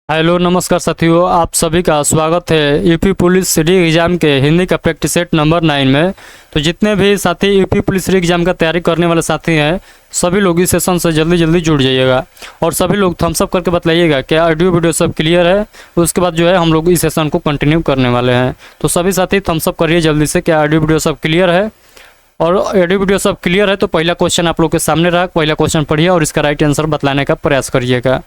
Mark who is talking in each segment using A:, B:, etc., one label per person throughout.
A: Hello नमस्कार साथियों, आप सभी का स्वागत है यूपी पुलिस री एग्ज़ाम के हिंदी का प्रैक्टिस सेट नंबर 9 में। तो जितने भी साथी यूपी पुलिस री एग्ज़ाम का तैयारी करने वाले साथी हैं, सभी लोग इस सेशन से जल्दी जल्दी जुड़ जाइएगा और सभी लोग थम्स अप करके बताइएगा कि ऑडियो वीडियो सब क्लियर है। उसके बाद जो है हम लोग इस सेशन को कंटिन्यू करने वाले हैं। तो सभी साथी थम्स अप करिए जल्दी से, क्या ऑडियो वीडियो सब क्लियर है। और ऑडियो वीडियो सब क्लियर है तो पहला क्वेश्चन आप लोग के सामने रहा, पहला क्वेश्चन पढ़िए और इसका राइट आंसर बताने का प्रयास करिएगा।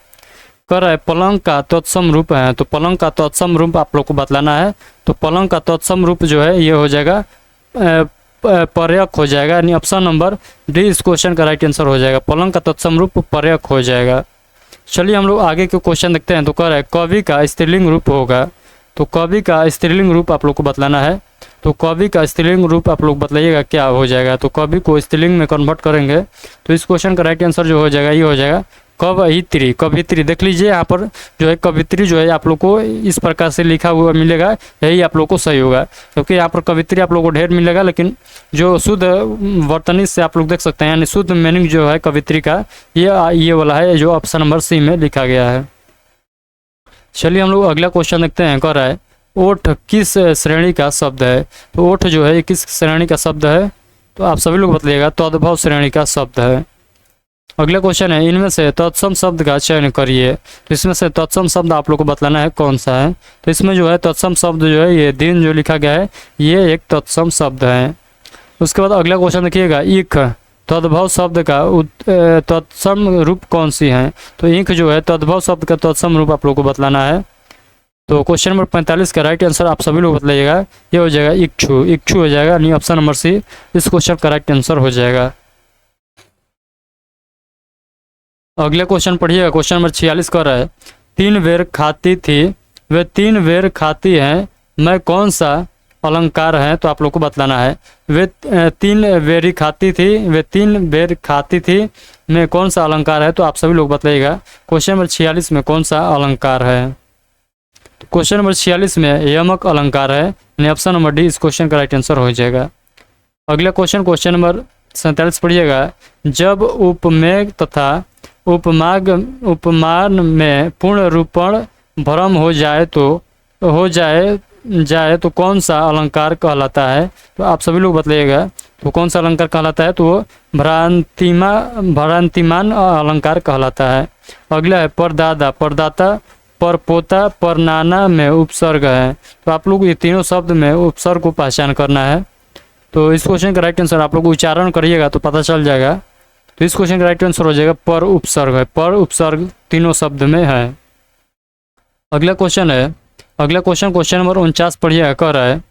A: कर है पलंग का तत्सम रूप है, तो पलंग का तत्सम रूप आप लोग को बतलाना है। तो पलंग का तत्सम रूप जो है ये हो जाएगा पर्यक हो जाएगा, यानी ऑप्शन नंबर डी इस क्वेश्चन का राइट आंसर हो जाएगा। पलंग का तत्सम रूप पर्यक हो जाएगा। चलिए हम लोग आगे के क्वेश्चन देखते हैं। तो कर है कवि का स्त्रीलिंग रूप होगा, तो कवि का स्त्रीलिंग रूप आप लोग को बतलाना है। तो कवि का स्त्रीलिंग रूप आप लोग बतलाइएगा क्या हो जाएगा। तो कवि को स्त्रीलिंग में कन्वर्ट करेंगे तो इस क्वेश्चन का राइट आंसर जो हो जाएगा ये हो जाएगा कवयित्री। कवयित्री देख लीजिए, यहाँ पर जो है कवयित्री जो है आप लोग को इस प्रकार से लिखा हुआ मिलेगा, यही आप लोग को सही होगा। क्योंकि यहाँ पर कवयित्री आप लोग को ढेर मिलेगा, लेकिन जो शुद्ध वर्तनी से आप लोग देख सकते हैं, यानी शुद्ध मीनिंग जो है कवयित्री का ये वाला है जो ऑप्शन नंबर सी में लिखा गया है। चलिए हम लोग अगला क्वेश्चन देखते हैं। कह रहा है ओठ किस श्रेणी का शब्द है। तो ओठ जो है किस श्रेणी का शब्द है, तो आप सभी लोग बताइएगा तद्भव श्रेणी का शब्द है। अगला क्वेश्चन है इनमें से तत्सम शब्द का चयन करिए। तो इसमें से तत्सम शब्द आप लोग को बतलाना है कौन सा है। तो इसमें जो है तत्सम शब्द जो है ये दिन जो लिखा गया है ये एक तत्सम शब्द है। उसके बाद अगला क्वेश्चन देखिएगा ईख तद्भव शब्द का तत्सम रूप कौन सी है। तो ईख जो है तद्भव शब्द का तत्सम रूप आप लोग को बतलाना है। तो क्वेश्चन नंबर 45 का राइट आंसर आप सभी लोग बतलाइएगा, ये हो जाएगा इक्षु। इक्षु हो जाएगा, यानी ऑप्शन नंबर सी इस क्वेश्चन का राइट आंसर हो जाएगा। अगले क्वेश्चन पढ़िएगा। क्वेश्चन नंबर 46 कर रहा है तीन बेर खाती थी वे तीन बेर खाती हैं, मैं कौन सा अलंकार है। तो आप लोग को बतलाना है वे तीन बेरी खाती थी, वे तीन बेर खाती थी में कौन सा अलंकार है। तो आप सभी लोग बताइएगा क्वेश्चन नंबर 46 में कौन सा अलंकार है। क्वेश्चन नंबर 46 में यमक अलंकार है, यानी ऑप्शन नंबर डी इस क्वेश्चन का राइट आंसर हो जाएगा। अगला क्वेश्चन नंबर 47 पढ़िएगा जब उपमेय तथा उपमान में पूर्ण रूपण भ्रम हो जाए तो कौन सा अलंकार कहलाता है। तो आप सभी लोग बताइएगा तो कौन सा अलंकार कहलाता है। तो वो भ्रांतिमान अलंकार कहलाता है। अगला है परदादा परदाता परपोता परनाना में उपसर्ग है। तो आप लोग ये तीनों शब्द में उपसर्ग को पहचान करना है। तो इस क्वेश्चन का राइट आंसर आप लोग उच्चारण करिएगा तो पता चल जाएगा। तो इस क्वेश्चन का राइट आंसर हो जाएगा पर उपसर्ग है। पर उपसर्ग तीनों शब्द में है। अगला क्वेश्चन है क्वेश्चन नंबर 49 पढ़िएगा। कह रहा है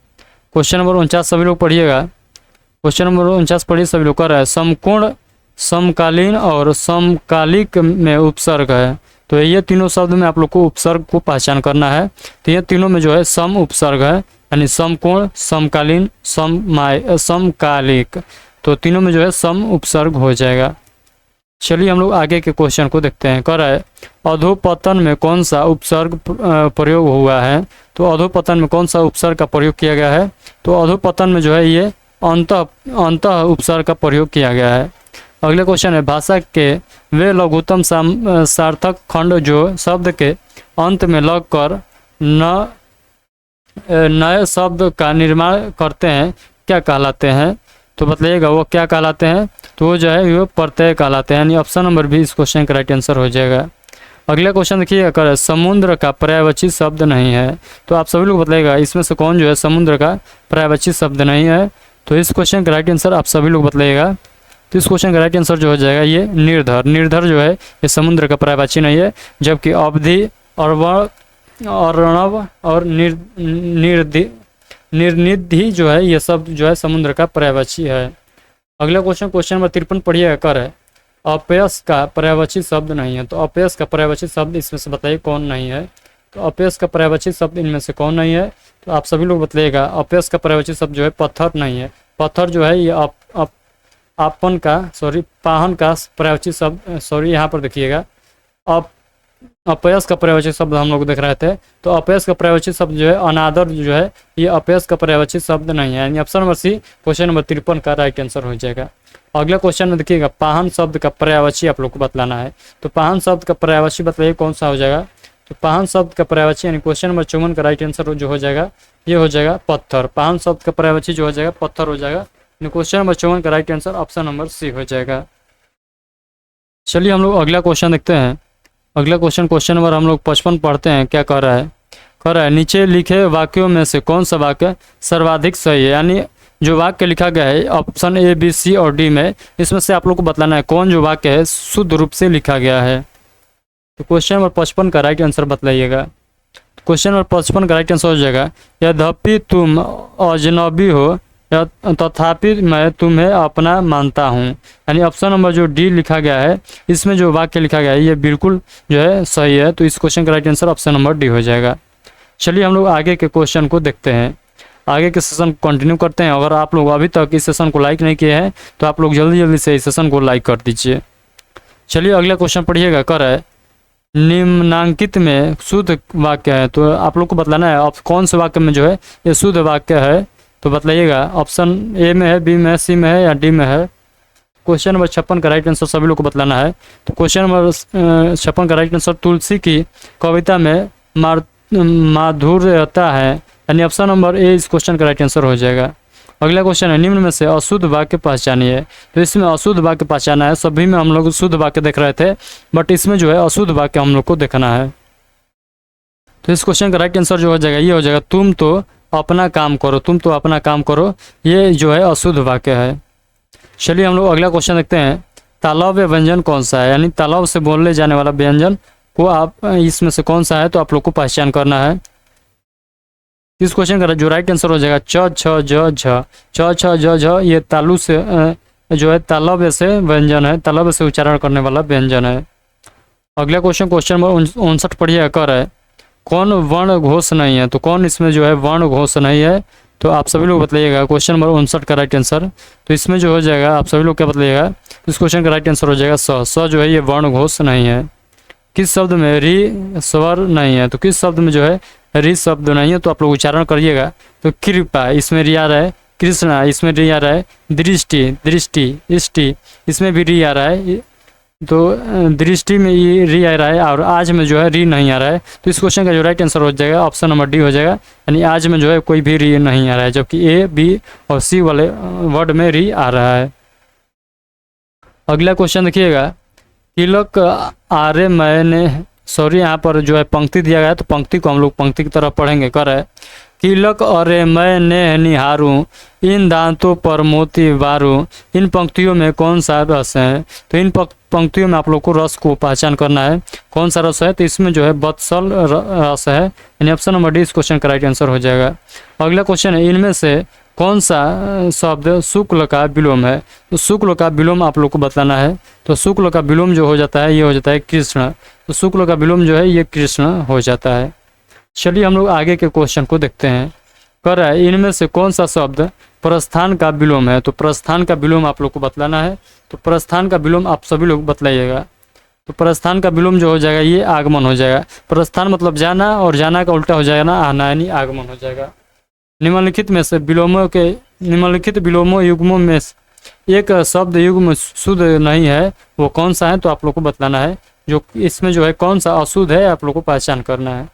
A: क्वेश्चन नंबर 49 सभी लोग पढ़िएगा। क्वेश्चन नंबर 49 पढ़िए सभी लोग। कह रहा है समकोण समकालीन और समकालिक में उपसर्ग है। तो ये तीनों शब्द में आप लोग को उपसर्ग को पहचान करना है। तो ये तीनों में जो है सम उपसर्ग है, यानी समकोण समकालीन समकालिक, तो तीनों में जो है सम उपसर्ग हो जाएगा। चलिए हम लोग आगे के क्वेश्चन को देखते हैं। कह रहा है अधोपतन में कौन सा उपसर्ग प्रयोग हुआ है। तो अधोपतन में कौन सा उपसर्ग का प्रयोग किया गया है। तो अधोपतन में जो है ये अंतः उपसर्ग का प्रयोग किया गया है। अगले क्वेश्चन है भाषा के वे लघुत्तम सार्थक खंड जो शब्द के अंत में लगकर नए शब्द का निर्माण करते हैं क्या कहलाते हैं। तो बताइएगा वो क्या कहलाते हैं। तो वो जो है वो प्रत्यय कहलाते हैं, यानी ऑप्शन नंबर भी इस क्वेश्चन का राइट आंसर हो जाएगा। अगला क्वेश्चन देखिएगा कर समुद्र का पर्यायवाची शब्द नहीं है। तो आप सभी लोग बताइएगा इसमें से कौन जो है समुद्र का पर्यायवाची शब्द नहीं है। तो इस क्वेश्चन का राइट आंसर आप सभी लोग बताइएगा। तो इस क्वेश्चन का राइट आंसर जो हो जाएगा ये निर्धर। निर्धर जो है ये समुद्र का पर्यायवाची नहीं है, जबकि अवधि अर्णव और निर्निधि जो है ये सब जो है समुद्र का पर्यायवाची है। अगला क्वेश्चन नंबर 53 पढ़िएगा। कर है अपयश का पर्यायवाची शब्द नहीं है। तो अपयश का पर्यायवाची शब्द इसमें से बताइए कौन नहीं है। तो अपयश का पर्यायवाची शब्द इनमें से कौन नहीं है। तो आप सभी लोग बताइएगा अपयश का पर्यायवाची शब्द जो है पत्थर नहीं है। पत्थर जो है ये पाहन का पर्यायवाची शब्द यहाँ पर देखिएगा अपयश का पर्यायवाची शब्द हम लोग देख रहे थे। तो अपयश का पर्यायवाची शब्द जो है अनादर जो है ये अपयश का पर्यायवाची शब्द नहीं है, यानी option number C question number 53 का राइट आंसर हो जाएगा। अगला क्वेश्चन में देखिएगा पाहन शब्द का पर्यायवाची आप लोग को बतलाना है। तो पाहन शब्द का पर्यायवाची बताइए कौन सा हो जाएगा। तो पाहन शब्द का पर्यायवाची यानी क्वेश्चन नंबर 54 का राइट आंसर जो हो जाएगा ये हो जाएगा पत्थर। पाहन शब्द का पर्यायवाची जो हो जाएगा पत्थर हो जाएगा, यानी क्वेश्चन नंबर 54 का right answer option number C हो जाएगा। चलिए हम लोग अगला क्वेश्चन देखते हैं। अगला क्वेश्चन नंबर हम लोग 55 पढ़ते हैं। क्या कह रहा है? कह रहा है नीचे लिखे वाक्यों में से कौन सा वाक्य सर्वाधिक सही है, यानी जो वाक्य लिखा गया है ऑप्शन ए, बी, सी और डी में, इसमें से आप लोग को बताना है कौन जो वाक्य है शुद्ध रूप से लिखा गया है। तो क्वेश्चन नंबर 55 का राइट आंसर बतलाइएगा। क्वेश्चन नंबर 55 का राइट आंसर हो जाएगा यद्यपि तुम अजनबी हो तथापि मैं तुम्हें अपना मानता हूँ, यानी ऑप्शन नंबर जो डी लिखा गया है इसमें जो वाक्य लिखा गया है ये बिल्कुल जो है सही है। तो इस क्वेश्चन का right answer option number D हो जाएगा। चलिए हम लोग आगे के क्वेश्चन को देखते हैं, आगे के सेशन को कंटिन्यू करते हैं। अगर आप लोग अभी तक इस सेशन को लाइक नहीं किए हैं तो आप लोग जल्दी जल्दी से इस सेशन को लाइक कर दीजिए। चलिए अगला क्वेश्चन पढ़िएगा। कर है निम्नांकित में शुद्ध वाक्य है, तो आप लोग को बतलाना है आप कौन से वाक्य में जो है ये शुद्ध वाक्य है, तो बतलाइएगा ऑप्शन ए में है, बी में है, सी में है या डी में है। क्वेश्चन नंबर 56 का राइट आंसर सभी लोग को बतलाना है। तो क्वेश्चन नंबर 56 का राइट आंसर तुलसी की कविता में माधुर्यता है, यानी ऑप्शन नंबर ए इस क्वेश्चन का राइट आंसर हो जाएगा। अगला क्वेश्चन है निम्न में से अशुद्ध वाक्य पहचानिए, तो इसमें अशुद्ध वाक्य पहचाना है। सभी में हम लोग शुद्ध वाक्य देख रहे थे बट इसमें जो है अशुद्ध वाक्य हम लोग को देखना है। तो इस क्वेश्चन का राइट आंसर जो हो जाएगा ये हो जाएगा तुम तो अपना काम करो, तुम तो अपना काम करो, ये जो है अशुद्ध वाक्य है। चलिए हम लोग अगला क्वेश्चन देखते हैं। तालव्य व्यंजन कौन सा है, यानी तालव से बोलने जाने वाला व्यंजन को आप इसमें से कौन सा है तो आप लोग को पहचान करना है। इस क्वेश्चन का जो राइट आंसर हो जाएगा च छ ज झ, च छ ज झ, ये तालु से जो है तालव्य से व्यंजन है, तालव्य से उच्चारण करने वाला व्यंजन है। अगला क्वेश्चन नंबर 59 पढ़िए। कर है कौन वर्ण घोष नहीं है, तो कौन इसमें जो है वर्ण घोष नहीं है, तो आप सभी लोग बतलाइएगा। क्वेश्चन नंबर 59 का राइट आंसर, तो इसमें जो हो जाएगा आप सभी लोग क्या बतलाइएगा, इस क्वेश्चन का राइट आंसर हो जाएगा स जो है ये वर्ण घोष नहीं है। किस शब्द में री स्वर नहीं है, तो किस शब्द में जो है री शब्द नहीं है, तो आप लोग उच्चारण करिएगा। तो कृपा इसमें री आ रहा है, कृष्णा इसमें री आ रहा है, दृष्टि दृष्टि इष्टि इसमें भी री आ रहा है, तो दृष्टि में ये री आ रहा है और आज में जो है री नहीं आ रहा है। तो इस क्वेश्चन का जो राइट आंसर हो जाएगा ऑप्शन नंबर डी हो जाएगा, यानी आज में जो है कोई भी री नहीं आ रहा है, जबकि ए, बी और सी वाले वर्ड में री आ रहा है। अगला क्वेश्चन देखिएगा। तिलक आर्य मैंने यहाँ पर जो है पंक्ति दिया गया है, तो पंक्ति को हम लोग पंक्ति की तरफ पढ़ेंगे। कर है तिलक अरे मैं निहारूं इन दांतों पर मोती बारूं, इन पंक्तियों में कौन सा रस है, तो इन पंक्तियों में आप लोग को रस को पहचान करना है कौन सा रस है, तो इसमें जो है बत्सल रस है, यानी ऑप्शन नंबर डी इस क्वेश्चन का राइट आंसर हो जाएगा। अगला क्वेश्चन है इनमें से कौन सा शब्द शुक्ल का विलोम है, तो शुक्ल का विलोम आप लोग को बताना है। तो शुक्ल का विलोम जो हो जाता है ये हो जाता है कृष्ण, तो शुक्ल का विलोम जो है ये कृष्ण हो जाता है। चलिए हम लोग आगे के क्वेश्चन को देखते हैं। कर रहा है इनमें से कौन सा शब्द प्रस्थान का विलोम है, तो प्रस्थान का विलोम आप लोग को बतलाना है। तो प्रस्थान का विलोम आप सभी लोग बतलाइएगा। तो प्रस्थान का विलोम जो हो जाएगा ये आगमन हो जाएगा। प्रस्थान मतलब जाना और जाना का उल्टा हो जाएगा ना आना, यानी आगमन हो जाएगा। निम्नलिखित में से विलोमों के निम्नलिखित विलोमों युग्मों में एक शब्द युग्म शुद्ध नहीं है, वो कौन सा है, तो आप लोग को बतलाना है। जो इसमें जो है कौन सा अशुद्ध है आप लोग को पहचान करना है।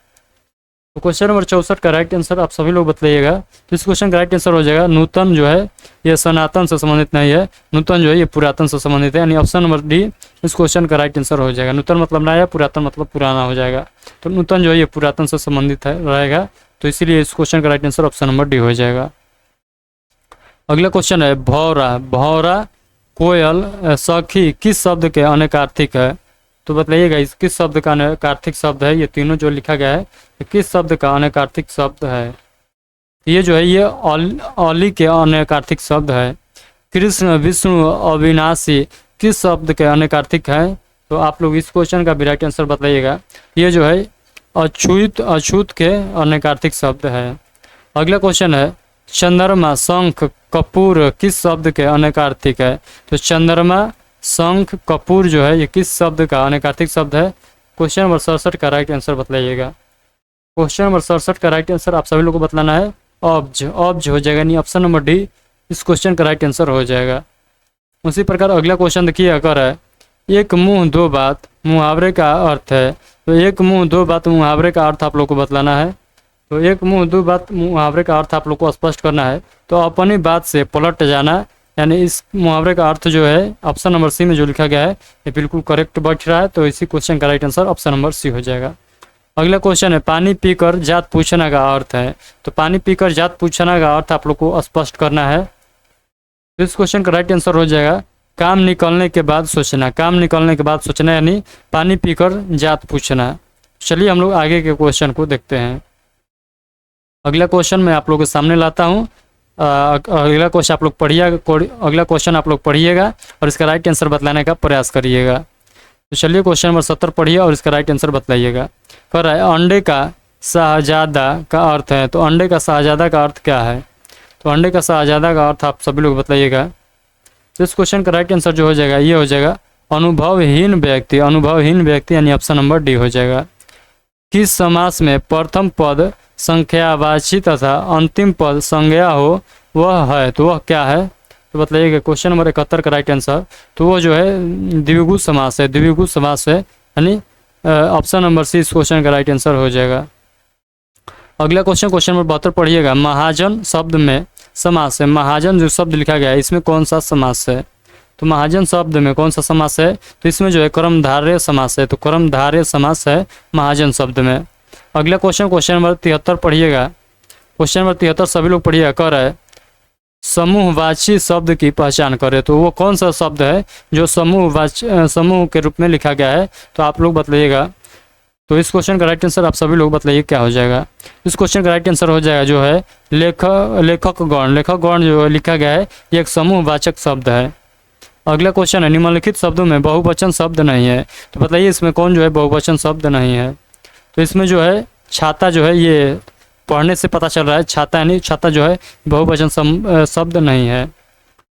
A: तो क्वेश्चन नंबर 64 का राइट आंसर आप सभी लोग बतलाइएगा। तो इस क्वेश्चन का राइट आंसर हो जाएगा नूतन जो है ये सनातन से संबंधित नहीं है, नूतन जो है ये पुरातन से संबंधित है, यानी ऑप्शन नंबर डी इस क्वेश्चन का राइट आंसर हो जाएगा। नूतन मतलब नया, पुरातन मतलब पुराना हो जाएगा, तो नूतन जो है ये पुरातन से संबंधित है रहेगा, तो इसीलिए इस क्वेश्चन का right answer option number D हो जाएगा। अगला क्वेश्चन है भौरा, भौरा कोयल सखी किस शब्द के अनेकार्थिक है, तो बताइएगा इस किस शब्द का अनेकार्थिक शब्द है, ये तीनों जो लिखा गया है तो किस शब्द का अनेकार्थिक शब्द है, ये जो है ये औली के अनेकार्थिक शब्द है। कृष्ण विष्णु अविनाशी किस शब्द के अनेकार्थिक है, तो आप लोग इस क्वेश्चन का भी राइट आंसर बताइएगा। ये जो है अछूत अछूत के अनेकार्थिक शब्द है। अगला क्वेश्चन है चंद्रमा शंख कपूर किस शब्द के अनेकार्थिक है, तो चंद्रमा शंख कपूर जो है ये किस शब्द का अनेकार्थिक शब्द है। क्वेश्चन नंबर 67 का राइट आंसर बतलाइएगा। क्वेश्चन नंबर 67 का राइट आंसर आप सभी लोगों को बतलाना है ऑब्ज, ऑब्ज हो जाएगा, यानी ऑप्शन नंबर डी इस क्वेश्चन का राइट आंसर हो जाएगा। उसी प्रकार अगला क्वेश्चन देखिए। अगर है एक मुंह दो बात मुहावरे का अर्थ है। तो एक मुंह दो बात मुहावरे का अर्थ आप लोग को बतलाना है। तो एक मुंह दो बात मुहावरे का अर्थ आप लोग को स्पष्ट करना है। तो अपनी बात से पलट जाना, यानी इस मुहावरे का अर्थ जो है ऑप्शन नंबर सी में जो लिखा गया है ये बिल्कुल करेक्ट बैठ रहा है। तो इसी क्वेश्चन का right answer option number C हो जाएगा। अगला क्वेश्चन है पानी पीकर जात पूछना का अर्थ है। तो पानी पीकर जात पूछना का अर्थ आप लोग को स्पष्ट करना है। तो इस क्वेश्चन का राइट आंसर हो जाएगा काम निकलने के बाद सोचना। काम निकलने के बाद सोचना यानी पानी पीकर जात पूछना। चलिए हम लोग आगे के क्वेश्चन को देखते हैं। अगला क्वेश्चन मैं आप लोगों के सामने लाता हूँ। अगला क्वेश्चन आप लोग पढ़िएगा और इसका राइट आंसर बतलाने का प्रयास करिएगा। तो चलिए क्वेश्चन नंबर 70 पढ़िए और इसका राइट आंसर बतलाइएगा। कह रहा है अंडे का शाहजादा का अर्थ है। तो अंडे का शाहजादा का अर्थ क्या है? तो अंडे का शाहजादा का अर्थ आप सभी लोग बताइएगा। तो इस क्वेश्चन का राइट आंसर जो हो जाएगा ये हो जाएगा अनुभवहीन व्यक्ति। अनुभवहीन व्यक्ति यानी ऑप्शन नंबर डी हो जाएगा। किस समास में प्रथम पद संख्यावाची तथा अंतिम पद संज्ञा हो वह है? तो वह क्या है? तो बताइएगा। क्वेश्चन नंबर 71 का राइट आंसर तो वो जो है द्विगु समास है। द्विगु समास है यानी ऑप्शन नंबर सी इस क्वेश्चन का राइट आंसर हो जाएगा। अगला क्वेश्चन नंबर 72 पढ़िएगा। महाजन शब्द में समास है। महाजन जो शब्द लिखा गया है इसमें कौन सा समास है? तो महाजन शब्द में कौन सा समास है? तो इसमें जो है कर्मधारय समास है। तो कर्मधारय समास है महाजन शब्द में। अगला क्वेश्चन नंबर 73 पढ़िएगा। क्वेश्चन नंबर 73 सभी लोग पढ़िएगा। कर है समूहवाची शब्द की पहचान करें। तो वो कौन सा शब्द है जो समूह के रूप में लिखा गया है? तो आप लोग बताइएगा। तो इस क्वेश्चन का राइट आंसर आप सभी लोग बताइए क्या हो जाएगा। इस क्वेश्चन का राइट आंसर हो जाएगा जो है लेखक गण जो लिखा गया है ये एक समूहवाचक शब्द है। अगला क्वेश्चन है निम्नलिखित शब्दों में बहुवचन शब्द नहीं है। तो बताइए इसमें कौन जो है बहुवचन शब्द नहीं है? तो इसमें जो है छाता जो है ये पढ़ने से पता चल रहा है छाता यानी छाता जो है बहुवचन शब्द नहीं है।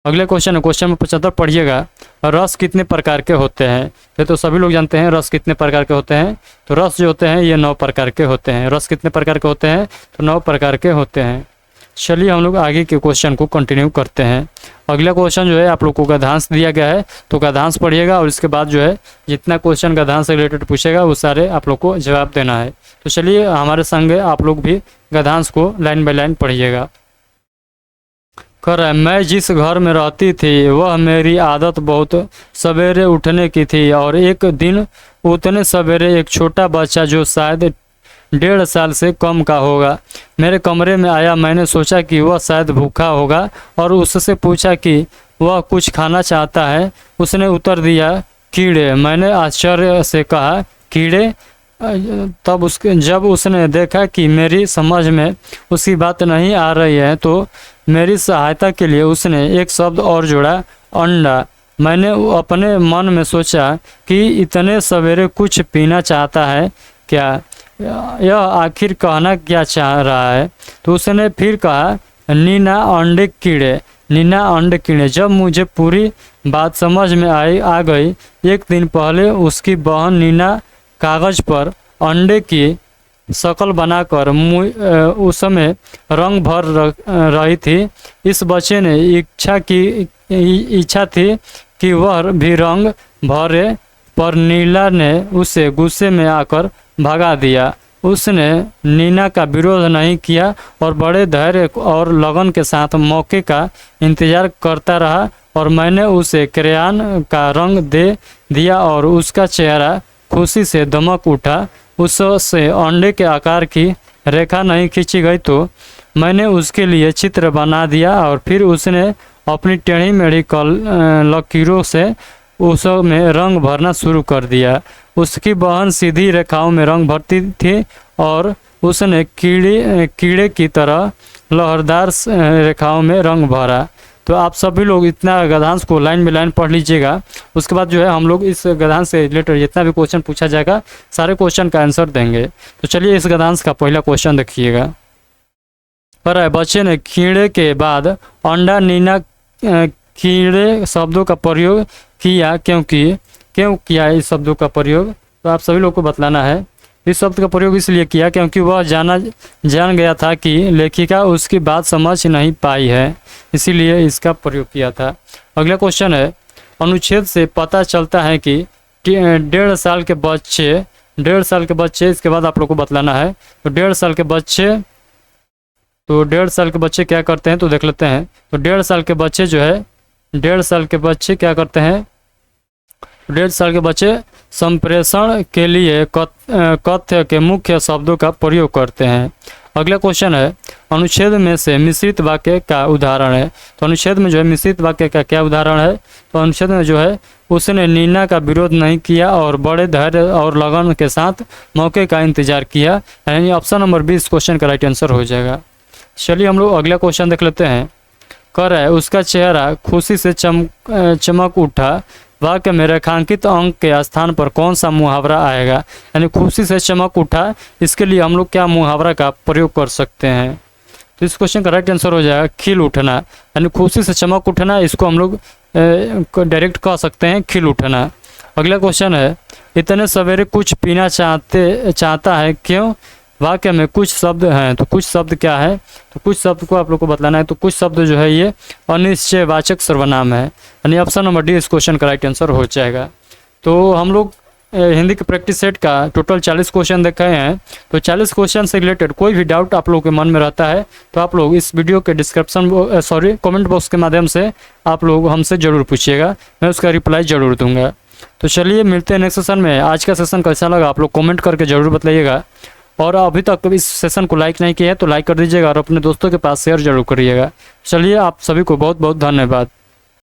A: अगले क्वेश्चन नंबर 75 पढ़िएगा। रस कितने प्रकार के होते हैं? ये तो सभी लोग जानते हैं रस कितने प्रकार के होते हैं। तो रस जो होते हैं ये 9 प्रकार के होते हैं। रस कितने प्रकार के होते हैं? तो 9 प्रकार के होते हैं। चलिए हम लोग आगे के क्वेश्चन को कंटिन्यू करते हैं। अगला क्वेश्चन जो है आप लोग को गद्यांश दिया गया है। तो गद्यांश पढ़िएगा और इसके बाद जो है जितना क्वेश्चन गद्यांश से रिलेटेड पूछेगा वो सारे आप लोग को जवाब देना है। तो चलिए हमारे संग आप लोग भी गद्यांश को लाइन बाय लाइन पढ़िएगा। कर रहा है मैं जिस घर में रहती थी वह मेरी आदत बहुत सवेरे उठने की थी और एक दिन उतने सवेरे एक छोटा बच्चा जो शायद 1.5 साल से कम का होगा मेरे कमरे में आया। मैंने सोचा कि वह शायद भूखा होगा और उससे पूछा कि वह कुछ खाना चाहता है। उसने उत्तर दिया कीड़े। मैंने आश्चर्य से कहा कीड़े? तब जब उसने देखा कि मेरी समझ में उसकी बात नहीं आ रही है तो मेरी सहायता के लिए उसने एक शब्द और जोड़ा अंडा। मैंने अपने मन में सोचा कि इतने सवेरे कुछ पीना चाहता है क्या? यह आखिर कहना क्या चाह रहा है? तो उसने फिर कहा नीना अंडे कीड़े। नीना अंडे कीड़े। जब मुझे पूरी बात समझ में आ गई। एक दिन पहले उसकी बहन नीना कागज़ पर अंडे की शक्ल बनाकर उसमें रंग भर रही थी। इस बच्चे ने इच्छा थी कि वह भी रंग भरे पर नीला ने उसे गुस्से में आकर भगा दिया। उसने नीना का विरोध नहीं किया और बड़े धैर्य और लगन के साथ मौके का इंतजार करता रहा और मैंने उसे क्रेयॉन का रंग दे दिया और उसका चेहरा खुशी से दमक उठा। उससे अंडे के आकार की रेखा नहीं खींची गई तो मैंने उसके लिए चित्र बना दिया और फिर उसने अपनी टेढ़ी मेढ़ी लकीरों से उसमें रंग भरना शुरू कर दिया। उसकी बहन सीधी रेखाओं में रंग भरती थी और उसने कीड़े की तरह लहरदार रेखाओं में रंग भरा। तो आप सभी लोग इतना गद्यांश को लाइन बाय लाइन पढ़ लीजिएगा। उसके बाद जो है हम लोग इस गद्यांश से रिलेटेड जितना भी क्वेश्चन पूछा जाएगा सारे क्वेश्चन का आंसर देंगे। तो चलिए इस गद्यांश का पहला क्वेश्चन देखिएगा। पर है बच्चे ने कीड़े के बाद अंडा नीना कीड़े शब्दों का प्रयोग किया क्यों किया इस शब्दों का प्रयोग? तो आप सभी लोग को बतलाना है। इस शब्द का प्रयोग इसलिए किया क्योंकि वह जान गया था कि लेखिका उसकी बात समझ नहीं पाई है, इसीलिए इसका प्रयोग किया था। अगला क्वेश्चन है अनुच्छेद से पता चलता है कि 1.5 साल के बच्चे, 1.5 साल के बच्चे, इसके बाद आप लोग को बतलाना है। तो 1.5 साल के बच्चे, तो 1.5 साल के बच्चे क्या करते हैं तो देख लेते हैं। तो 1.5 साल के बच्चे जो है, 1.5 साल के बच्चे क्या करते हैं, 1.5 साल के बच्चे संप्रेषण के लिए कथ्य के मुख्य शब्दों का प्रयोग करते हैं। अगला क्वेश्चन है, अनुच्छेद में से मिश्रित वाक्य का उदाहरण है। तो अनुच्छेद में जो है मिश्रित वाक्य का क्या उदाहरण है, तो अनुच्छेद में जो है उसने नीना का विरोध नहीं किया और बड़े धैर्य और लगन के साथ मौके का इंतजार किया, यानी ऑप्शन नंबर 20 क्वेश्चन का राइट आंसर हो जाएगा। चलिए हम लोग अगला क्वेश्चन देख लेते हैं। कर है, उसका चेहरा खुशी से चमक उठा, वाक्य में रेखांकित अंक के स्थान पर कौन सा मुहावरा आएगा, यानी खुशी से चमक उठा, इसके लिए हम लोग क्या मुहावरा का प्रयोग कर सकते हैं। तो इस क्वेश्चन का राइट आंसर हो जाएगा खिल उठना, यानी खुशी से चमक उठना, इसको हम लोग डायरेक्ट कह सकते हैं खिल उठना। अगला क्वेश्चन है, इतने सवेरे कुछ पीना चाहता है क्यों, वाक्य में कुछ शब्द हैं, तो कुछ शब्द क्या है, तो कुछ शब्द को आप लोग को बतलाना है। तो कुछ शब्द जो है ये अनिश्चयवाचक सर्वनाम है, यानी ऑप्शन नंबर डी इस क्वेश्चन का राइट आंसर हो जाएगा। तो हम लोग हिंदी के प्रैक्टिस सेट का टोटल 40 क्वेश्चन देखे हैं। तो 40 क्वेश्चन से रिलेटेड कोई भी डाउट आप लोगों के मन में रहता है तो आप लोग इस वीडियो के कमेंट बॉक्स के माध्यम से आप लोग हमसे ज़रूर पूछिएगा, मैं उसका रिप्लाई ज़रूर दूंगा। तो चलिए मिलते हैं नेक्स्ट सेशन में। आज का सेशन कैसा लगा आप लोग कमेंट करके ज़रूर बताइएगा, और अभी तक इस सेशन को लाइक नहीं किया है तो लाइक कर दीजिएगा और अपने दोस्तों के पास शेयर जरूर करिएगा। चलिए आप सभी को बहुत बहुत धन्यवाद।